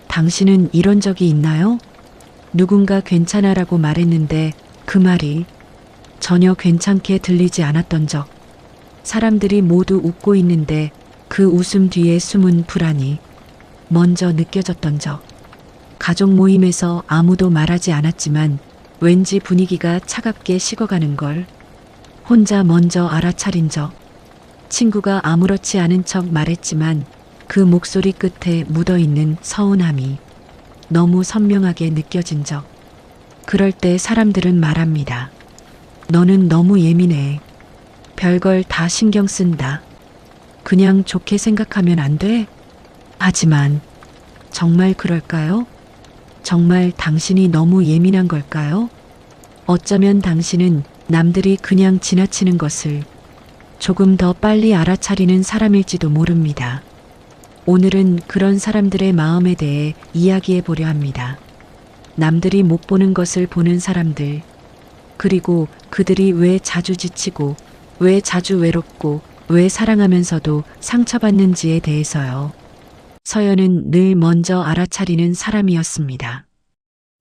당신은 이런 적이 있나요? 누군가 괜찮아라고 말했는데 그 말이 전혀 괜찮게 들리지 않았던 적. 사람들이 모두 웃고 있는데 그 웃음 뒤에 숨은 불안이 먼저 느껴졌던 적. 가족 모임에서 아무도 말하지 않았지만 왠지 분위기가 차갑게 식어가는 걸 혼자 먼저 알아차린 적. 친구가 아무렇지 않은 척 말했지만 그 목소리 끝에 묻어있는 서운함이 너무 선명하게 느껴진 적. 그럴 때 사람들은 말합니다. 너는 너무 예민해. 별걸 다 신경 쓴다. 그냥 좋게 생각하면 안 돼? 하지만 정말 그럴까요? 정말 당신이 너무 예민한 걸까요? 어쩌면 당신은 남들이 그냥 지나치는 것을 조금 더 빨리 알아차리는 사람일지도 모릅니다. 오늘은 그런 사람들의 마음에 대해 이야기해 보려 합니다. 남들이 못 보는 것을 보는 사람들, 그리고 그들이 왜 자주 지치고, 왜 자주 외롭고, 왜 사랑하면서도 상처받는지에 대해서요. 서연은 늘 먼저 알아차리는 사람이었습니다.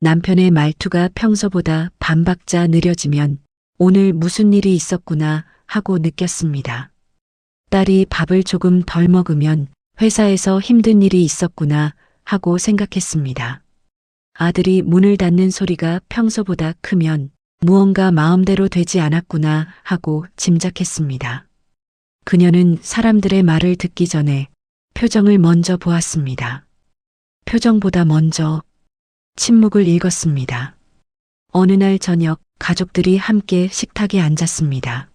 남편의 말투가 평소보다 반박자 느려지면 오늘 무슨 일이 있었구나 하고 느꼈습니다. 딸이 밥을 조금 덜 먹으면 회사에서 힘든 일이 있었구나 하고 생각했습니다. 아들이 문을 닫는 소리가 평소보다 크면 무언가 마음대로 되지 않았구나 하고 짐작했습니다. 그녀는 사람들의 말을 듣기 전에 표정을 먼저 보았습니다. 표정보다 먼저 침묵을 읽었습니다. 어느 날 저녁 가족들이 함께 식탁에 앉았습니다.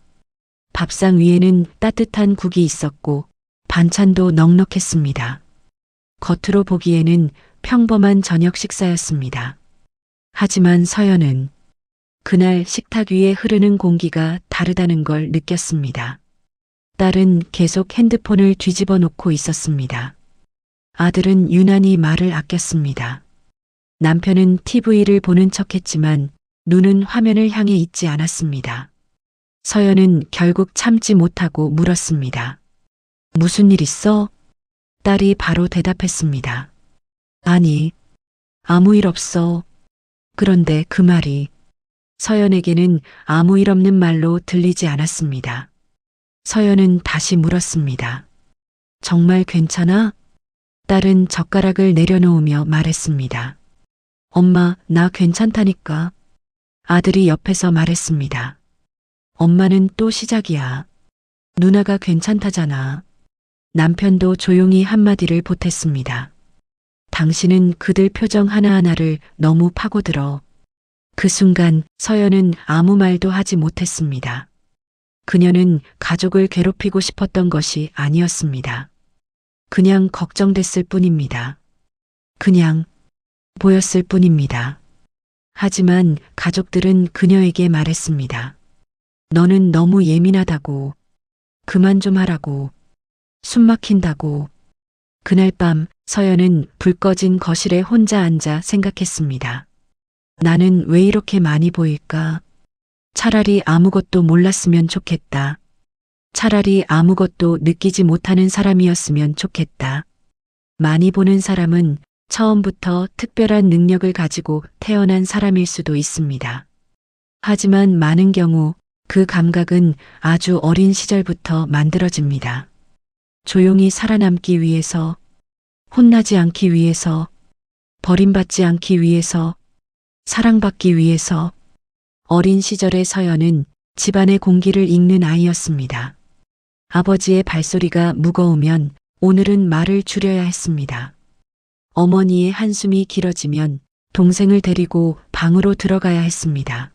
밥상 위에는 따뜻한 국이 있었고 반찬도 넉넉했습니다. 겉으로 보기에는 평범한 저녁 식사였습니다. 하지만 서연은 그날 식탁 위에 흐르는 공기가 다르다는 걸 느꼈습니다. 딸은 계속 핸드폰을 뒤집어 놓고 있었습니다. 아들은 유난히 말을 아꼈습니다. 남편은 TV를 보는 척했지만 눈은 화면을 향해 있지 않았습니다. 서연은 결국 참지 못하고 물었습니다. 무슨 일 있어? 딸이 바로 대답했습니다. 아니, 아무 일 없어. 그런데 그 말이 서연에게는 아무 일 없는 말로 들리지 않았습니다. 서연은 다시 물었습니다. 정말 괜찮아? 딸은 젓가락을 내려놓으며 말했습니다. 엄마, 나 괜찮다니까. 아들이 옆에서 말했습니다. 엄마는 또 시작이야. 누나가 괜찮다잖아. 남편도 조용히 한마디를 보탰습니다. 당신은 그들 표정 하나하나를 너무 파고들어. 그 순간 서연은 아무 말도 하지 못했습니다. 그녀는 가족을 괴롭히고 싶었던 것이 아니었습니다. 그냥 걱정됐을 뿐입니다. 그냥 보였을 뿐입니다. 하지만 가족들은 그녀에게 말했습니다. 너는 너무 예민하다고. 그만 좀 하라고. 숨 막힌다고. 그날 밤 서연은 불 꺼진 거실에 혼자 앉아 생각했습니다. 나는 왜 이렇게 많이 보일까? 차라리 아무것도 몰랐으면 좋겠다. 차라리 아무것도 느끼지 못하는 사람이었으면 좋겠다. 많이 보는 사람은 처음부터 특별한 능력을 가지고 태어난 사람일 수도 있습니다. 하지만 많은 경우 그 감각은 아주 어린 시절부터 만들어집니다. 조용히 살아남기 위해서, 혼나지 않기 위해서, 버림받지 않기 위해서, 사랑받기 위해서. 어린 시절의 서연은 집안의 공기를 읽는 아이였습니다. 아버지의 발소리가 무거우면 오늘은 말을 줄여야 했습니다. 어머니의 한숨이 길어지면 동생을 데리고 방으로 들어가야 했습니다.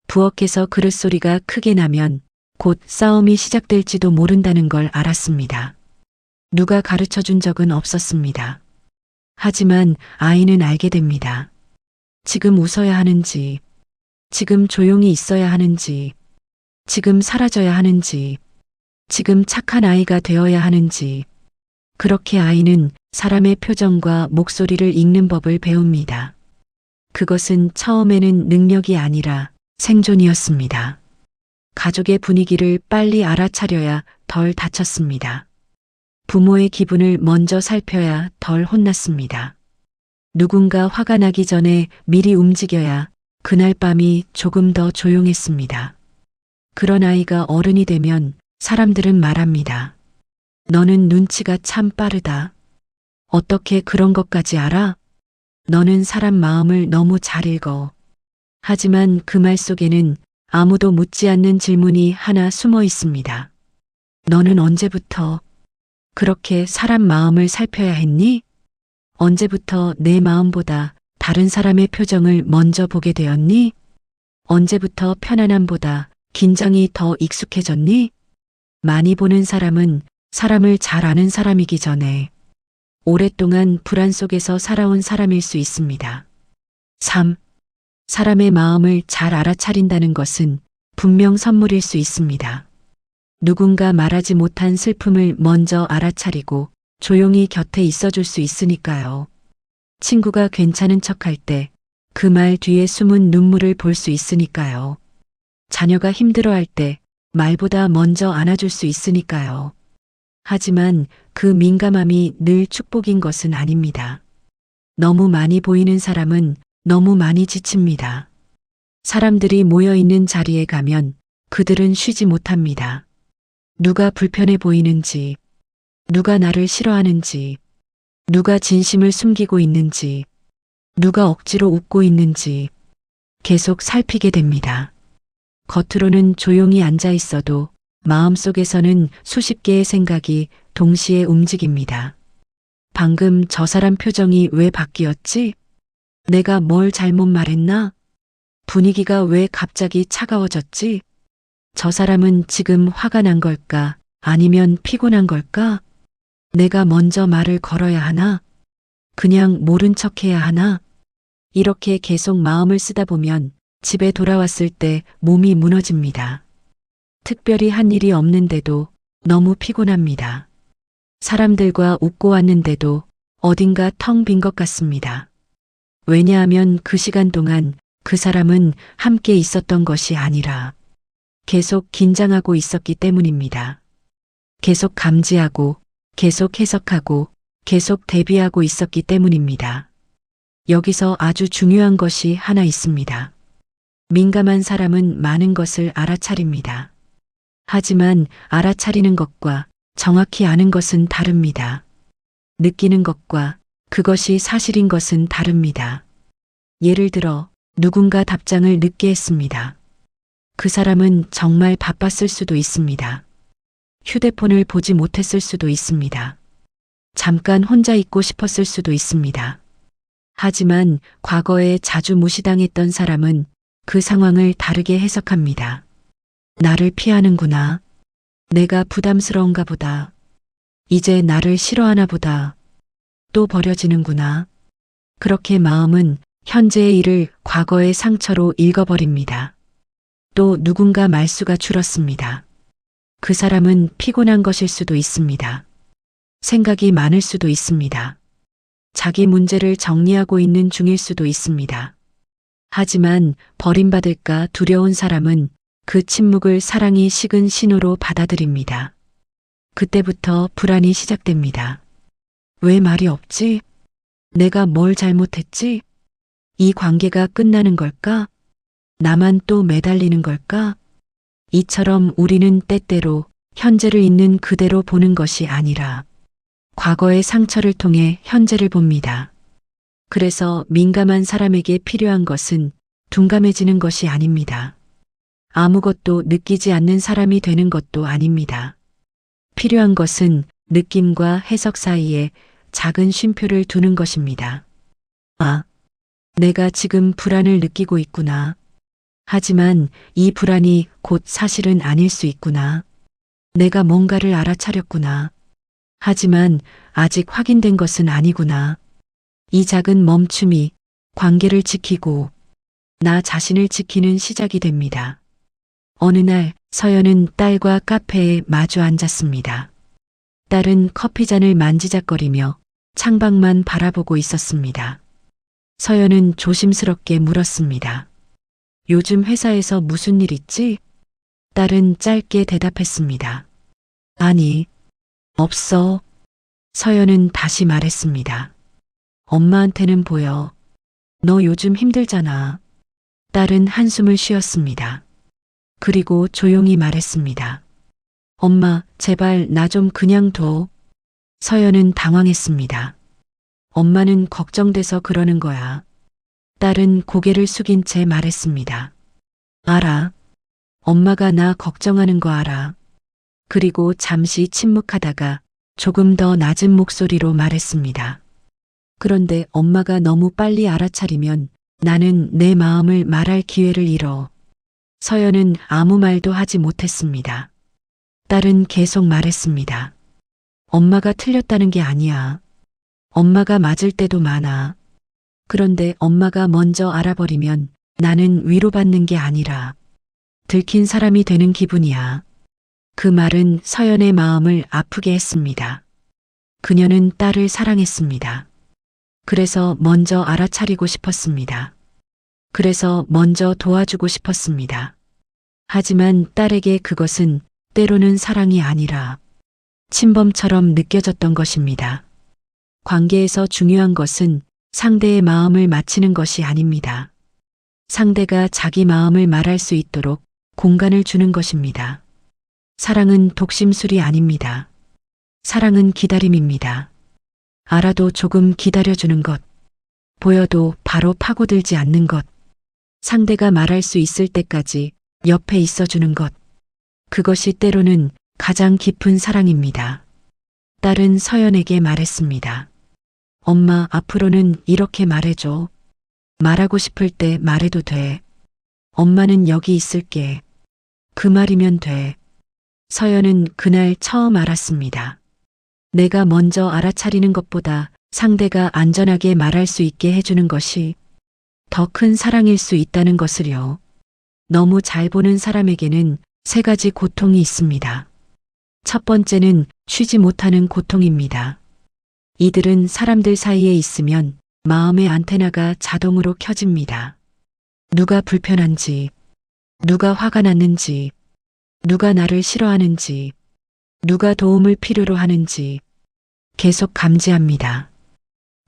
부엌에서 그릇소리가 크게 나면 곧 싸움이 시작될지도 모른다는 걸 알았습니다. 누가 가르쳐 준 적은 없었습니다. 하지만 아이는 알게 됩니다. 지금 웃어야 하는지, 지금 조용히 있어야 하는지, 지금 사라져야 하는지, 지금 착한 아이가 되어야 하는지. 그렇게 아이는 사람의 표정과 목소리를 읽는 법을 배웁니다. 그것은 처음에는 능력이 아니라 생존이었습니다. 가족의 분위기를 빨리 알아차려야 덜 다쳤습니다. 부모의 기분을 먼저 살펴야 덜 혼났습니다. 누군가 화가 나기 전에 미리 움직여야 그날 밤이 조금 더 조용했습니다. 그런 아이가 어른이 되면 사람들은 말합니다. 너는 눈치가 참 빠르다. 어떻게 그런 것까지 알아? 너는 사람 마음을 너무 잘 읽어. 하지만 그 말 속에는 아무도 묻지 않는 질문이 하나 숨어 있습니다. 너는 언제부터 그렇게 사람 마음을 살펴야 했니? 언제부터 내 마음보다 다른 사람의 표정을 먼저 보게 되었니? 언제부터 편안함보다 긴장이 더 익숙해졌니? 많이 보는 사람은 사람을 잘 아는 사람이기 전에 오랫동안 불안 속에서 살아온 사람일 수 있습니다. 3. 사람의 마음을 잘 알아차린다는 것은 분명 선물일 수 있습니다. 누군가 말하지 못한 슬픔을 먼저 알아차리고 조용히 곁에 있어줄 수 있으니까요. 친구가 괜찮은 척할 때 그 말 뒤에 숨은 눈물을 볼 수 있으니까요. 자녀가 힘들어할 때 말보다 먼저 안아줄 수 있으니까요. 하지만 그 민감함이 늘 축복인 것은 아닙니다. 너무 많이 보이는 사람은 너무 많이 지칩니다. 사람들이 모여 있는 자리에 가면 그들은 쉬지 못합니다. 누가 불편해 보이는지, 누가 나를 싫어하는지, 누가 진심을 숨기고 있는지, 누가 억지로 웃고 있는지 계속 살피게 됩니다. 겉으로는 조용히 앉아 있어도 마음속에서는 수십 개의 생각이 동시에 움직입니다. 방금 저 사람 표정이 왜 바뀌었지? 내가 뭘 잘못 말했나? 분위기가 왜 갑자기 차가워졌지? 저 사람은 지금 화가 난 걸까? 아니면 피곤한 걸까? 내가 먼저 말을 걸어야 하나? 그냥 모른 척 해야 하나? 이렇게 계속 마음을 쓰다 보면 집에 돌아왔을 때 몸이 무너집니다. 특별히 한 일이 없는데도 너무 피곤합니다. 사람들과 웃고 왔는데도 어딘가 텅 빈 것 같습니다. 왜냐하면 그 시간 동안 그 사람은 함께 있었던 것이 아니라 계속 긴장하고 있었기 때문입니다. 계속 감지하고, 계속 해석하고, 계속 대비하고 있었기 때문입니다. 여기서 아주 중요한 것이 하나 있습니다. 민감한 사람은 많은 것을 알아차립니다. 하지만 알아차리는 것과 정확히 아는 것은 다릅니다. 느끼는 것과 그것이 사실인 것은 다릅니다. 예를 들어 누군가 답장을 늦게 했습니다. 그 사람은 정말 바빴을 수도 있습니다. 휴대폰을 보지 못했을 수도 있습니다. 잠깐 혼자 있고 싶었을 수도 있습니다. 하지만 과거에 자주 무시당했던 사람은 그 상황을 다르게 해석합니다. 나를 피하는구나. 내가 부담스러운가 보다. 이제 나를 싫어하나 보다. 또 버려지는구나. 그렇게 마음은 현재의 일을 과거의 상처로 읽어버립니다. 또 누군가 말수가 줄었습니다. 그 사람은 피곤한 것일 수도 있습니다. 생각이 많을 수도 있습니다. 자기 문제를 정리하고 있는 중일 수도 있습니다. 하지만 버림받을까 두려운 사람은 그 침묵을 사랑이 식은 신호로 받아들입니다. 그때부터 불안이 시작됩니다. 왜 말이 없지? 내가 뭘 잘못했지? 이 관계가 끝나는 걸까? 나만 또 매달리는 걸까? 이처럼 우리는 때때로 현재를 있는 그대로 보는 것이 아니라 과거의 상처를 통해 현재를 봅니다. 그래서 민감한 사람에게 필요한 것은 둔감해지는 것이 아닙니다. 아무것도 느끼지 않는 사람이 되는 것도 아닙니다. 필요한 것은 느낌과 해석 사이에 작은 쉼표를 두는 것입니다. 아, 내가 지금 불안을 느끼고 있구나. 하지만 이 불안이 곧 사실은 아닐 수 있구나. 내가 뭔가를 알아차렸구나. 하지만 아직 확인된 것은 아니구나. 이 작은 멈춤이 관계를 지키고 나 자신을 지키는 시작이 됩니다. 어느 날 서연은 딸과 카페에 마주 앉았습니다. 딸은 커피잔을 만지작거리며 창밖만 바라보고 있었습니다. 서연은 조심스럽게 물었습니다. 요즘 회사에서 무슨 일 있지? 딸은 짧게 대답했습니다. 아니, 없어. 서연은 다시 말했습니다. 엄마한테는 보여. 너 요즘 힘들잖아. 딸은 한숨을 쉬었습니다. 그리고 조용히 말했습니다. 엄마, 제발 나 좀 그냥 둬. 서연은 당황했습니다. 엄마는 걱정돼서 그러는 거야. 딸은 고개를 숙인 채 말했습니다. 알아. 엄마가 나 걱정하는 거 알아. 그리고 잠시 침묵하다가 조금 더 낮은 목소리로 말했습니다. 그런데 엄마가 너무 빨리 알아차리면 나는 내 마음을 말할 기회를 잃어. 서연은 아무 말도 하지 못했습니다. 딸은 계속 말했습니다. 엄마가 틀렸다는 게 아니야. 엄마가 맞을 때도 많아. 그런데 엄마가 먼저 알아버리면 나는 위로받는 게 아니라 들킨 사람이 되는 기분이야. 그 말은 서연의 마음을 아프게 했습니다. 그녀는 딸을 사랑했습니다. 그래서 먼저 알아차리고 싶었습니다. 그래서 먼저 도와주고 싶었습니다. 하지만 딸에게 그것은 때로는 사랑이 아니라 침범처럼 느껴졌던 것입니다. 관계에서 중요한 것은 상대의 마음을 맞히는 것이 아닙니다. 상대가 자기 마음을 말할 수 있도록 공간을 주는 것입니다. 사랑은 독심술이 아닙니다. 사랑은 기다림입니다. 알아도 조금 기다려주는 것, 보여도 바로 파고들지 않는 것, 상대가 말할 수 있을 때까지 옆에 있어주는 것, 그것이 때로는 가장 깊은 사랑입니다. 딸은 서연에게 말했습니다. 엄마, 앞으로는 이렇게 말해줘. 말하고 싶을 때 말해도 돼. 엄마는 여기 있을게. 그 말이면 돼. 서연은 그날 처음 알았습니다. 내가 먼저 알아차리는 것보다 상대가 안전하게 말할 수 있게 해주는 것이 더 큰 사랑일 수 있다는 것을요. 너무 잘 보는 사람에게는 세 가지 고통이 있습니다. 첫 번째는 쉬지 못하는 고통입니다. 이들은 사람들 사이에 있으면 마음의 안테나가 자동으로 켜집니다. 누가 불편한지, 누가 화가 났는지, 누가 나를 싫어하는지, 누가 도움을 필요로 하는지 계속 감지합니다.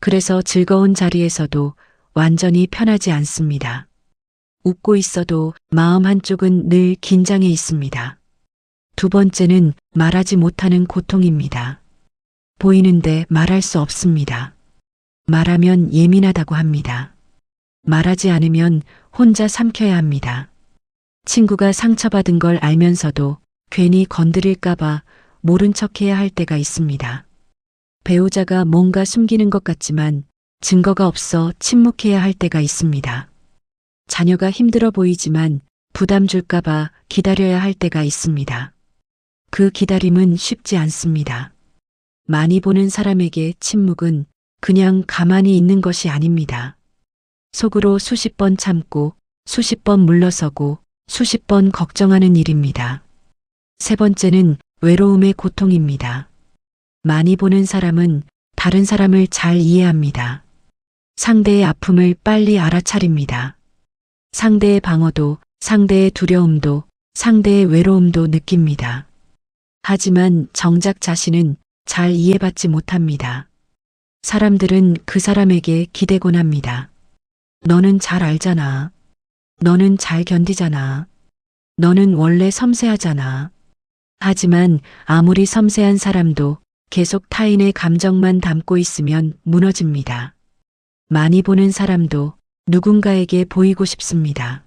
그래서 즐거운 자리에서도 완전히 편하지 않습니다. 웃고 있어도 마음 한쪽은 늘 긴장해 있습니다. 두 번째는 말하지 못하는 고통입니다. 보이는데 말할 수 없습니다. 말하면 예민하다고 합니다. 말하지 않으면 혼자 삼켜야 합니다. 친구가 상처받은 걸 알면서도 괜히 건드릴까봐 모른 척해야 할 때가 있습니다. 배우자가 뭔가 숨기는 것 같지만 증거가 없어 침묵해야 할 때가 있습니다. 자녀가 힘들어 보이지만 부담 줄까봐 기다려야 할 때가 있습니다. 그 기다림은 쉽지 않습니다. 많이 보는 사람에게 침묵은 그냥 가만히 있는 것이 아닙니다. 속으로 수십 번 참고 수십 번 물러서고 수십 번 걱정하는 일입니다. 세 번째는 외로움의 고통입니다. 많이 보는 사람은 다른 사람을 잘 이해합니다. 상대의 아픔을 빨리 알아차립니다. 상대의 방어도, 상대의 두려움도, 상대의 외로움도 느낍니다. 하지만 정작 자신은 잘 이해받지 못합니다. 사람들은 그 사람에게 기대곤 합니다. 너는 잘 알잖아. 너는 잘 견디잖아. 너는 원래 섬세하잖아. 하지만 아무리 섬세한 사람도 계속 타인의 감정만 담고 있으면 무너집니다. 많이 보는 사람도 누군가에게 보이고 싶습니다.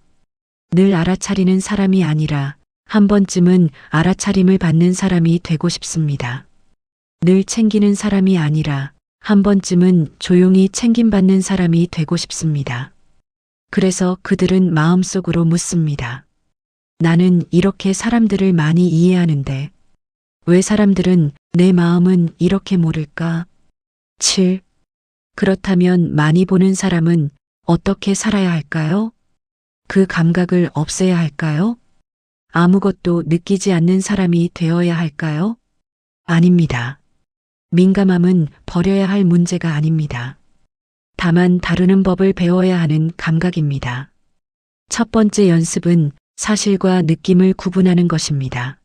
늘 알아차리는 사람이 아니라 한 번쯤은 알아차림을 받는 사람이 되고 싶습니다. 늘 챙기는 사람이 아니라 한 번쯤은 조용히 챙김받는 사람이 되고 싶습니다. 그래서 그들은 마음속으로 묻습니다. 나는 이렇게 사람들을 많이 이해하는데 왜 사람들은 내 마음은 이렇게 모를까? 7. 그렇다면 많이 보는 사람은 어떻게 살아야 할까요? 그 감각을 없애야 할까요? 아무것도 느끼지 않는 사람이 되어야 할까요? 아닙니다. 민감함은 버려야 할 문제가 아닙니다. 다만 다루는 법을 배워야 하는 감각입니다. 첫 번째 연습은 사실과 느낌을 구분하는 것입니다.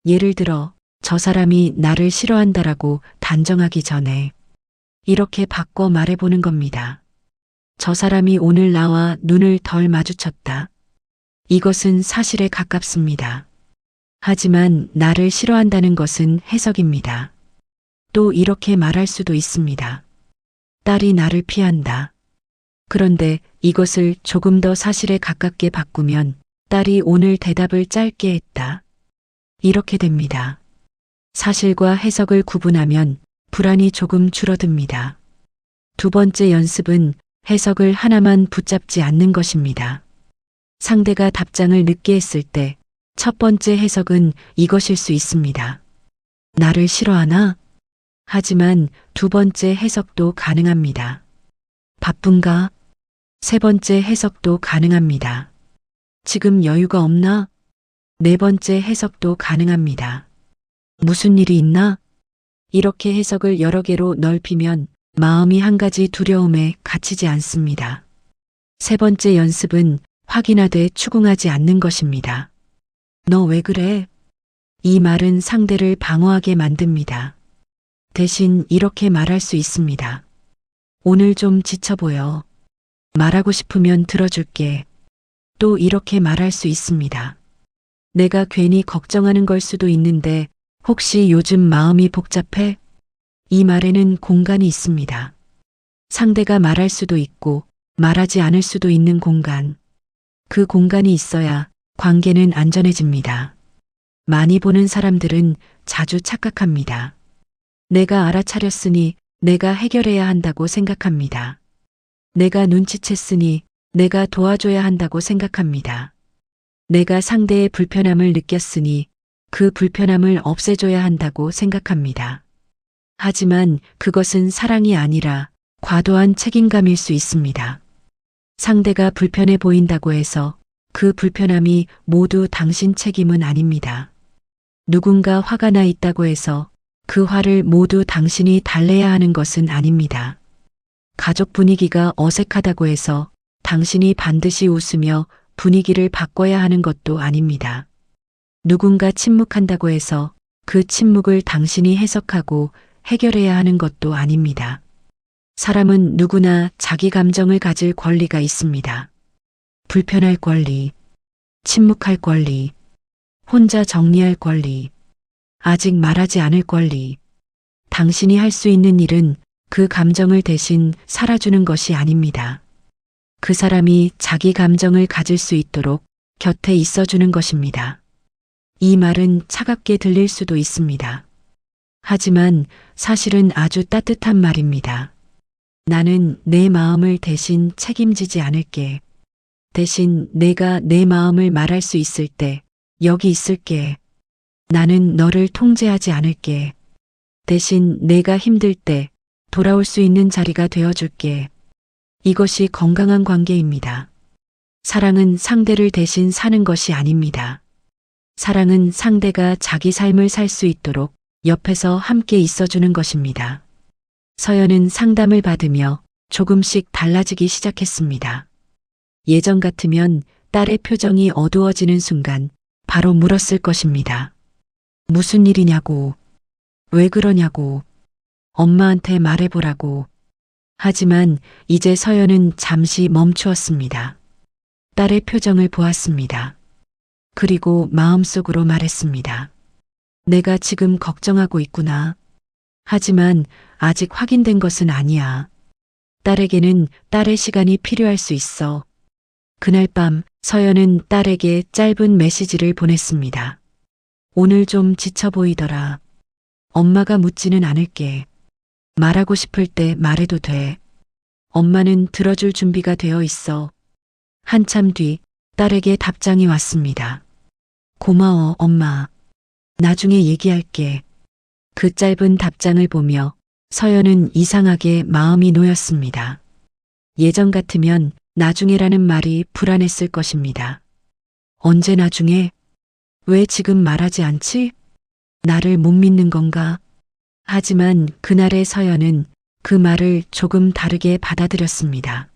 예를 들어, 저 사람이 나를 싫어한다라고 단정하기 전에 이렇게 바꿔 말해보는 겁니다. 저 사람이 오늘 나와 눈을 덜 마주쳤다. 이것은 사실에 가깝습니다. 하지만 나를 싫어한다는 것은 해석입니다. 또 이렇게 말할 수도 있습니다. 딸이 나를 피한다. 그런데 이것을 조금 더 사실에 가깝게 바꾸면 딸이 오늘 대답을 짧게 했다. 이렇게 됩니다. 사실과 해석을 구분하면 불안이 조금 줄어듭니다. 두 번째 연습은 해석을 하나만 붙잡지 않는 것입니다. 상대가 답장을 늦게 했을 때 첫 번째 해석은 이것일 수 있습니다. 나를 싫어하나? 하지만 두 번째 해석도 가능합니다. 바쁜가? 세 번째 해석도 가능합니다. 지금 여유가 없나? 네 번째 해석도 가능합니다. 무슨 일이 있나? 이렇게 해석을 여러 개로 넓히면 마음이 한 가지 두려움에 갇히지 않습니다. 세 번째 연습은 확인하되 추궁하지 않는 것입니다. 너 왜 그래? 이 말은 상대를 방어하게 만듭니다. 대신 이렇게 말할 수 있습니다. 오늘 좀 지쳐 보여. 말하고 싶으면 들어줄게. 또 이렇게 말할 수 있습니다. 내가 괜히 걱정하는 걸 수도 있는데 혹시 요즘 마음이 복잡해? 이 말에는 공간이 있습니다. 상대가 말할 수도 있고 말하지 않을 수도 있는 공간. 그 공간이 있어야 관계는 안전해집니다. 많이 보는 사람들은 자주 착각합니다. 내가 알아차렸으니 내가 해결해야 한다고 생각합니다. 내가 눈치챘으니 내가 도와줘야 한다고 생각합니다. 내가 상대의 불편함을 느꼈으니 그 불편함을 없애줘야 한다고 생각합니다. 하지만 그것은 사랑이 아니라 과도한 책임감일 수 있습니다. 상대가 불편해 보인다고 해서 그 불편함이 모두 당신 책임은 아닙니다. 누군가 화가 나 있다고 해서 그 화를 모두 당신이 달래야 하는 것은 아닙니다. 가족 분위기가 어색하다고 해서 당신이 반드시 웃으며 분위기를 바꿔야 하는 것도 아닙니다. 누군가 침묵한다고 해서 그 침묵을 당신이 해석하고 해결해야 하는 것도 아닙니다. 사람은 누구나 자기 감정을 가질 권리가 있습니다. 불편할 권리, 침묵할 권리, 혼자 정리할 권리, 아직 말하지 않을 권리. 당신이 할 수 있는 일은 그 감정을 대신 살아주는 것이 아닙니다. 그 사람이 자기 감정을 가질 수 있도록 곁에 있어주는 것입니다. 이 말은 차갑게 들릴 수도 있습니다. 하지만 사실은 아주 따뜻한 말입니다. 나는 내 마음을 대신 책임지지 않을게. 대신 내가 내 마음을 말할 수 있을 때 여기 있을게. 나는 너를 통제하지 않을게. 대신 내가 힘들 때 돌아올 수 있는 자리가 되어줄게. 이것이 건강한 관계입니다. 사랑은 상대를 대신 사는 것이 아닙니다. 사랑은 상대가 자기 삶을 살 수 있도록 옆에서 함께 있어주는 것입니다. 서연은 상담을 받으며 조금씩 달라지기 시작했습니다. 예전 같으면 딸의 표정이 어두워지는 순간 바로 물었을 것입니다. 무슨 일이냐고, 왜 그러냐고, 엄마한테 말해보라고. 하지만 이제 서연은 잠시 멈추었습니다. 딸의 표정을 보았습니다. 그리고 마음속으로 말했습니다. 내가 지금 걱정하고 있구나. 하지만 아직 확인된 것은 아니야. 딸에게는 딸의 시간이 필요할 수 있어. 그날 밤 서연은 딸에게 짧은 메시지를 보냈습니다. 오늘 좀 지쳐 보이더라. 엄마가 묻지는 않을게. 말하고 싶을 때 말해도 돼. 엄마는 들어줄 준비가 되어 있어. 한참 뒤 딸에게 답장이 왔습니다. 고마워, 엄마. 나중에 얘기할게. 그 짧은 답장을 보며 서연은 이상하게 마음이 놓였습니다. 예전 같으면 나중에라는 말이 불안했을 것입니다. 언제 나중에? 왜 지금 말하지 않지? 나를 못 믿는 건가? 하지만 그날의 서연은 그 말을 조금 다르게 받아들였습니다.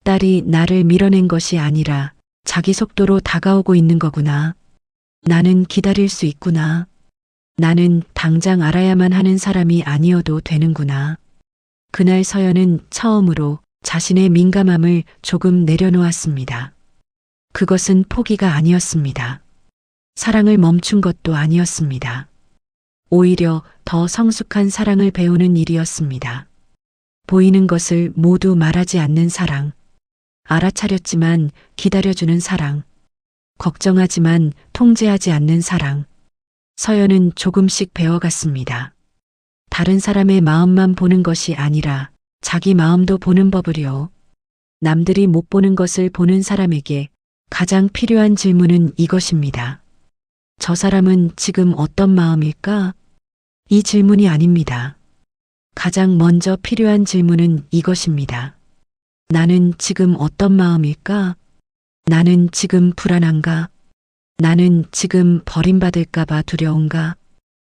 딸이 나를 밀어낸 것이 아니라 자기 속도로 다가오고 있는 거구나. 나는 기다릴 수 있구나. 나는 당장 알아야만 하는 사람이 아니어도 되는구나. 그날 서연은 처음으로 자신의 민감함을 조금 내려놓았습니다. 그것은 포기가 아니었습니다. 사랑을 멈춘 것도 아니었습니다. 오히려 더 성숙한 사랑을 배우는 일이었습니다. 보이는 것을 모두 말하지 않는 사랑, 알아차렸지만 기다려주는 사랑, 걱정하지만 통제하지 않는 사랑. 서연은 조금씩 배워갔습니다. 다른 사람의 마음만 보는 것이 아니라 자기 마음도 보는 법을요. 남들이 못 보는 것을 보는 사람에게 가장 필요한 질문은 이것입니다. 저 사람은 지금 어떤 마음일까? 이 질문이 아닙니다. 가장 먼저 필요한 질문은 이것입니다. 나는 지금 어떤 마음일까? 나는 지금 불안한가? 나는 지금 버림받을까봐 두려운가?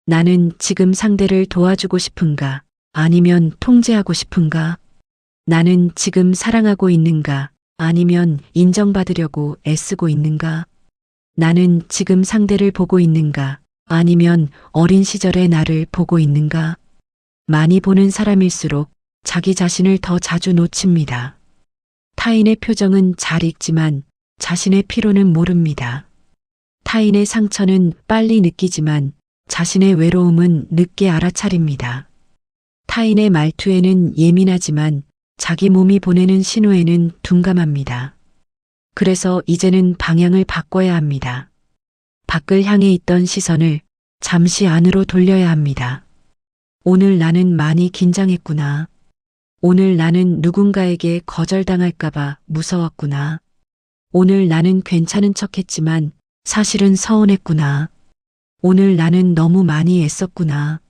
나는 지금 상대를 도와주고 싶은가? 아니면 통제하고 싶은가? 나는 지금 사랑하고 있는가? 아니면 인정받으려고 애쓰고 있는가? 나는 지금 상대를 보고 있는가? 아니면 어린 시절의 나를 보고 있는가? 많이 보는 사람일수록 자기 자신을 더 자주 놓칩니다. 타인의 표정은 잘 읽지만 자신의 피로는 모릅니다. 타인의 상처는 빨리 느끼지만 자신의 외로움은 늦게 알아차립니다. 타인의 말투에는 예민하지만 자기 몸이 보내는 신호에는 둔감합니다. 그래서 이제는 방향을 바꿔야 합니다. 밖을 향해 있던 시선을 잠시 안으로 돌려야 합니다. 오늘 나는 많이 긴장했구나. 오늘 나는 누군가에게 거절당할까봐 무서웠구나. 오늘 나는 괜찮은 척했지만 사실은 서운했구나. 오늘 나는 너무 많이 애썼구나.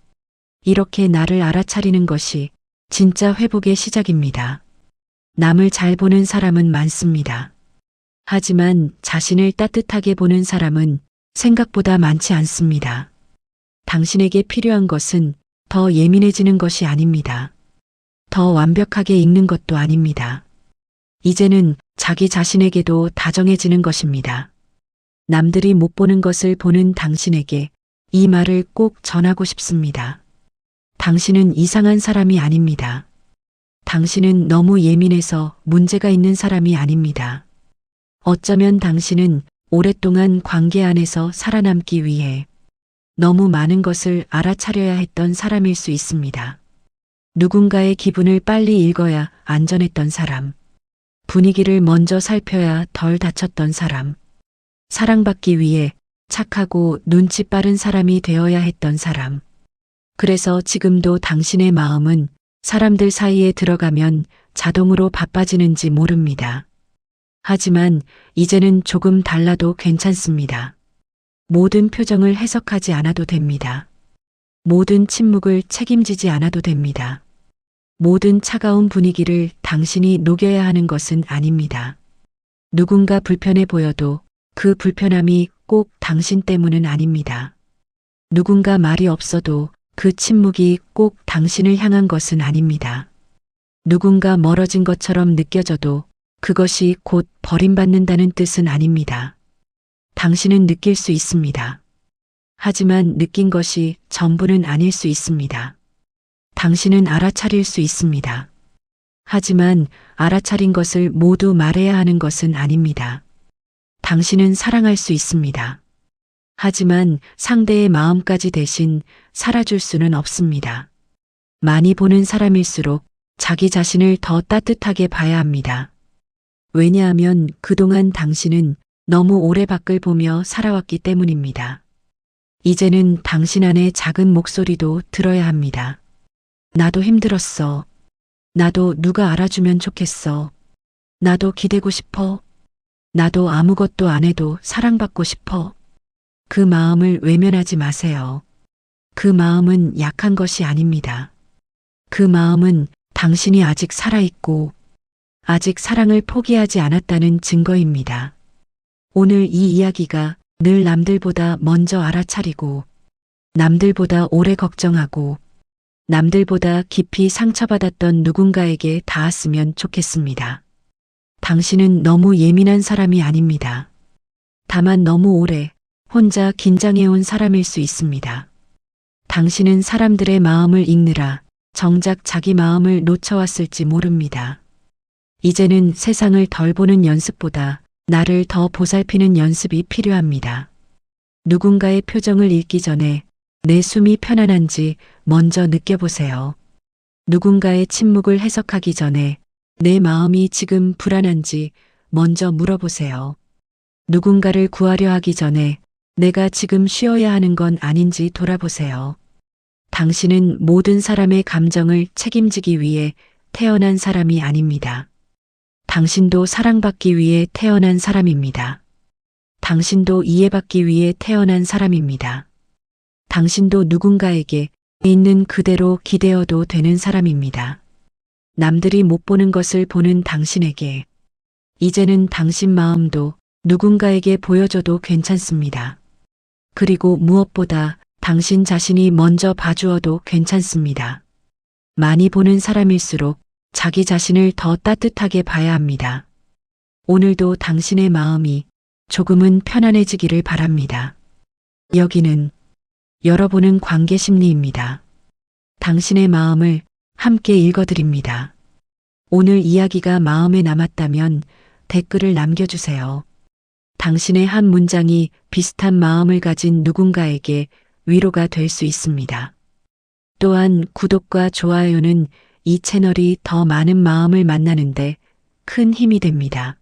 이렇게 나를 알아차리는 것이 진짜 회복의 시작입니다. 남을 잘 보는 사람은 많습니다. 하지만 자신을 따뜻하게 보는 사람은 생각보다 많지 않습니다. 당신에게 필요한 것은 더 예민해지는 것이 아닙니다. 더 완벽하게 읽는 것도 아닙니다. 이제는 자기 자신에게도 다정해지는 것입니다. 남들이 못 보는 것을 보는 당신에게 이 말을 꼭 전하고 싶습니다. 당신은 이상한 사람이 아닙니다. 당신은 너무 예민해서 문제가 있는 사람이 아닙니다. 어쩌면 당신은 오랫동안 관계 안에서 살아남기 위해 너무 많은 것을 알아차려야 했던 사람일 수 있습니다. 누군가의 기분을 빨리 읽어야 안전했던 사람, 분위기를 먼저 살펴야 덜 다쳤던 사람, 사랑받기 위해 착하고 눈치 빠른 사람이 되어야 했던 사람. 그래서 지금도 당신의 마음은 사람들 사이에 들어가면 자동으로 바빠지는지 모릅니다. 하지만 이제는 조금 달라도 괜찮습니다. 모든 표정을 해석하지 않아도 됩니다. 모든 침묵을 책임지지 않아도 됩니다. 모든 차가운 분위기를 당신이 녹여야 하는 것은 아닙니다. 누군가 불편해 보여도 그 불편함이 꼭 당신 때문은 아닙니다. 누군가 말이 없어도 그 침묵이 꼭 당신을 향한 것은 아닙니다. 누군가 멀어진 것처럼 느껴져도 그것이 곧 버림받는다는 뜻은 아닙니다. 당신은 느낄 수 있습니다. 하지만 느낀 것이 전부는 아닐 수 있습니다. 당신은 알아차릴 수 있습니다. 하지만 알아차린 것을 모두 말해야 하는 것은 아닙니다. 당신은 사랑할 수 있습니다. 하지만 상대의 마음까지 대신 살아줄 수는 없습니다. 많이 보는 사람일수록 자기 자신을 더 따뜻하게 봐야 합니다. 왜냐하면 그동안 당신은 너무 오래 밖을 보며 살아왔기 때문입니다. 이제는 당신 안의 작은 목소리도 들어야 합니다. 나도 힘들었어. 나도 누가 알아주면 좋겠어. 나도 기대고 싶어. 나도 아무것도 안 해도 사랑받고 싶어. 그 마음을 외면하지 마세요. 그 마음은 약한 것이 아닙니다. 그 마음은 당신이 아직 살아있고 아직 사랑을 포기하지 않았다는 증거입니다. 오늘 이 이야기가 늘 남들보다 먼저 알아차리고 남들보다 오래 걱정하고 남들보다 깊이 상처받았던 누군가에게 닿았으면 좋겠습니다. 당신은 너무 예민한 사람이 아닙니다. 다만 너무 오래 혼자 긴장해온 사람일 수 있습니다. 당신은 사람들의 마음을 읽느라 정작 자기 마음을 놓쳐왔을지 모릅니다. 이제는 세상을 덜 보는 연습보다 나를 더 보살피는 연습이 필요합니다. 누군가의 표정을 읽기 전에 내 숨이 편안한지 먼저 느껴보세요. 누군가의 침묵을 해석하기 전에 내 마음이 지금 불안한지 먼저 물어보세요. 누군가를 구하려 하기 전에 내가 지금 쉬어야 하는 건 아닌지 돌아보세요. 당신은 모든 사람의 감정을 책임지기 위해 태어난 사람이 아닙니다. 당신도 사랑받기 위해 태어난 사람입니다. 당신도 이해받기 위해 태어난 사람입니다. 당신도 누군가에게 있는 그대로 기대어도 되는 사람입니다. 남들이 못 보는 것을 보는 당신에게 이제는 당신 마음도 누군가에게 보여줘도 괜찮습니다. 그리고 무엇보다 당신 자신이 먼저 봐주어도 괜찮습니다. 많이 보는 사람일수록 자기 자신을 더 따뜻하게 봐야 합니다. 오늘도 당신의 마음이 조금은 편안해지기를 바랍니다. 여기는 열어보는 관계 심리입니다. 당신의 마음을 함께 읽어드립니다. 오늘 이야기가 마음에 남았다면 댓글을 남겨주세요. 당신의 한 문장이 비슷한 마음을 가진 누군가에게 위로가 될 수 있습니다. 또한 구독과 좋아요는 이 채널이 더 많은 마음을 만나는데 큰 힘이 됩니다.